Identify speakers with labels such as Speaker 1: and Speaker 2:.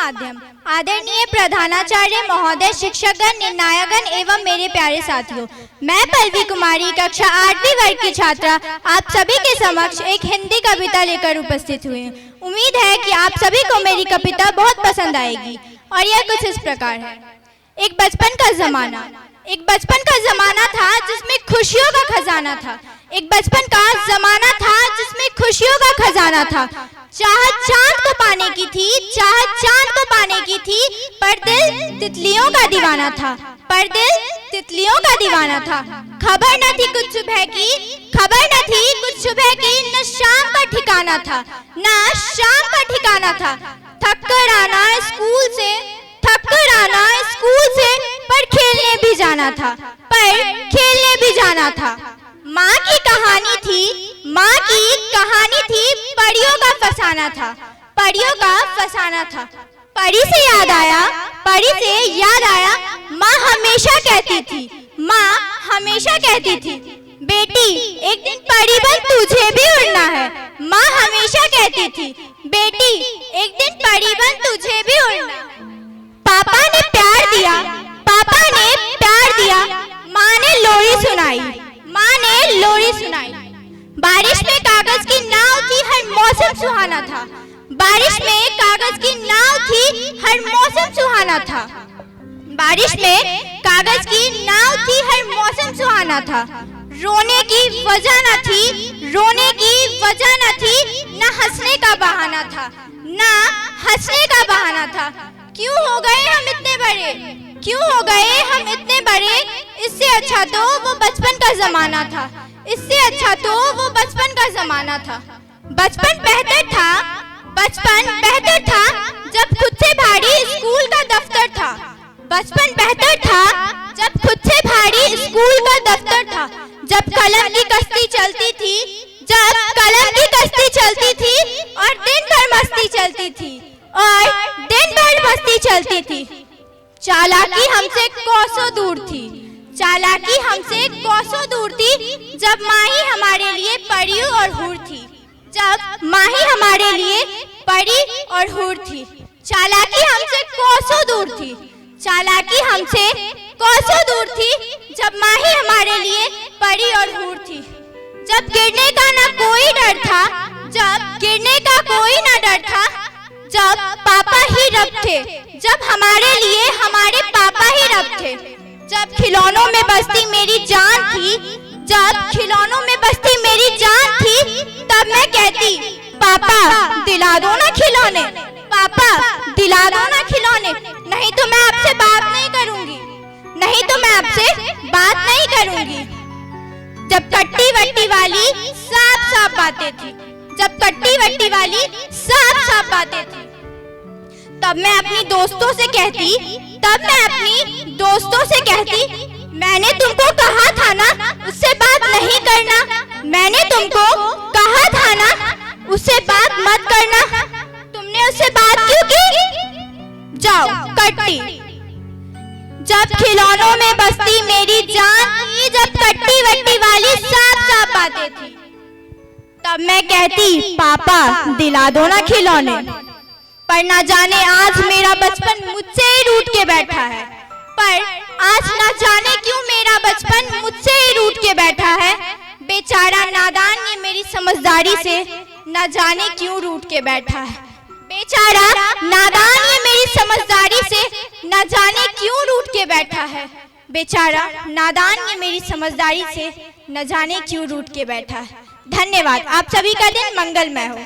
Speaker 1: माध्यम। आदरणीय प्रधानाचार्य महोदय, शिक्षकगण, निर्णायकगण एवं मेरे प्यारे साथियों, मैं पल्लवी कुमारी कक्षा 8वीं वर्ग की छात्रा आप सभी के समक्ष एक हिंदी कविता लेकर उपस्थित हुई हूँ। उम्मीद है कि आप सभी को मेरी कविता बहुत पसंद आएगी और यह कुछ इस प्रकार है। एक बचपन का जमाना था जिसमें खुशियों का खजाना था। एक बचपन का जमाना था जिसमें खुशियों का खजाना था। चाहत चांद को पाने की थी, चाहत चांद को पाने की थी, पर दिल तितलियों का दीवाना था, पर दिल तितलियों का दीवाना था। खबर न थी कुछ सुबह की, खबर न थी कुछ सुबह की, न शाम का ठिकाना था, न शाम का ठिकाना था। थक कर आना स्कूल से, थक कर आना स्कूल से, पर खेलने भी जाना था, पर खेलने भी जाना था। माँ की कहानी थी, माँ की कहानी थी, परियों का फसाना था, परियों का फसाना था। परी से याद आया, परी से याद आया, माँ हमेशा कहती थी, माँ हमेशा कहती थी, बेटी एक दिन परी बन तुझे भी उड़ना है। माँ हमेशा कहती थी, बेटी एक दिन परी बन तुझे भी उड़ना है। पापा ने प्यार दिया, पापा ने प्यार दिया, माँ ने लोरी सुनाई, माँ ने लोरी सुनाई। बारिश में कागज की नाव थी, हर मौसम सुहाना था, बारिश में कागज की नाव थी, हर मौसम सुहाना था। बारिश में कागज की नाव थी, हर मौसम सुहाना था। रोने की वजह न थी, रोने की वजह न थी, न हंसने का बहाना था, न हंसने का बहाना था। क्यों हो गए हम इतने बड़े, क्यों हो गए हम इतने बड़े, इससे अच्छा तो वो बचपन का जमाना था, इससे अच्छा तो वो बचपन का जमाना था। बचपन बेहतर था, बचपन बेहतर था, जब खुद से भारी स्कूल का दफ्तर था। बचपन बेहतर था, जब खुद से भारी स्कूल का दफ्तर था। जब कलम की कश्ती चलती थी, जब कलम की कश्ती चलती थी, और दिन भर मस्ती चलती थी, और दिन भर मस्ती चलती थी। चालाकी हमसे कोसों दूर थी, चालाकी हमसे कोसों दूर थी, जब माँ ही हमारे लिए परी और हूर थी, जब माँ ही हमारे लिए परी और हूर थी। चालाकी हमसे कोसों दूर थी, चालाकी हमसे कोसों दूर थी, जब माँ ही हमारे लिए परी और हूर थी। जब गिरने का ना कोई डर था, जब गिरने का कोई ना डर था, जब पापा ही रब थे, जब हमारे लिए हमारे पापा ही रब थे। जब खिलौनों में बसती मेरी जान थी, जब खिलौनों में बसती मेरी जान थी, तब मैं कहती, पापा दिला दो ना खिलौने, पापा दिला दो ना खिलौने, नहीं तो मैं आपसे बात नहीं करूंगी, नहीं तो मैं आपसे बात नहीं करूंगी। जब कट्टी वट्टी वाली साफ साफ बातें थी, जब कट्टी वट्टी वाली साफ साफ बातें थी, तब मैं अपनी दोस्तों से कहती, तब मैं अपनी दोस्तों से कहती, मैंने तुमको कहा था ना उससे बात नहीं करना, मैंने तुमको कहा था ना उससे बात मत करना, तुमने उससे बात क्यों की? जाओ कट्टी। जब खिलौनों में बसती मेरी जान थी, जब कट्टी वट्टी वाली साफ साफ बातें थी, तब मैं कहती, पापा दिला दो ना खिलौने। पर ना जाने आज मेरा बचपन मुझसे ही रूठ के बैठा है, पर आज ना जाने क्यों मेरा बचपन मुझसे ही रूठ के बैठा है। बेचारा नादान ये मेरी समझदारी से ना जाने क्यों रूठ के बैठा है, बेचारा नादान ये मेरी समझदारी से ना जाने क्यों रूठ के बैठा है, बेचारा नादान ये मेरी समझदारी से न जाने क्यों रूठ के बैठा है। धन्यवाद। आप सभी का दिन मंगलमय हो।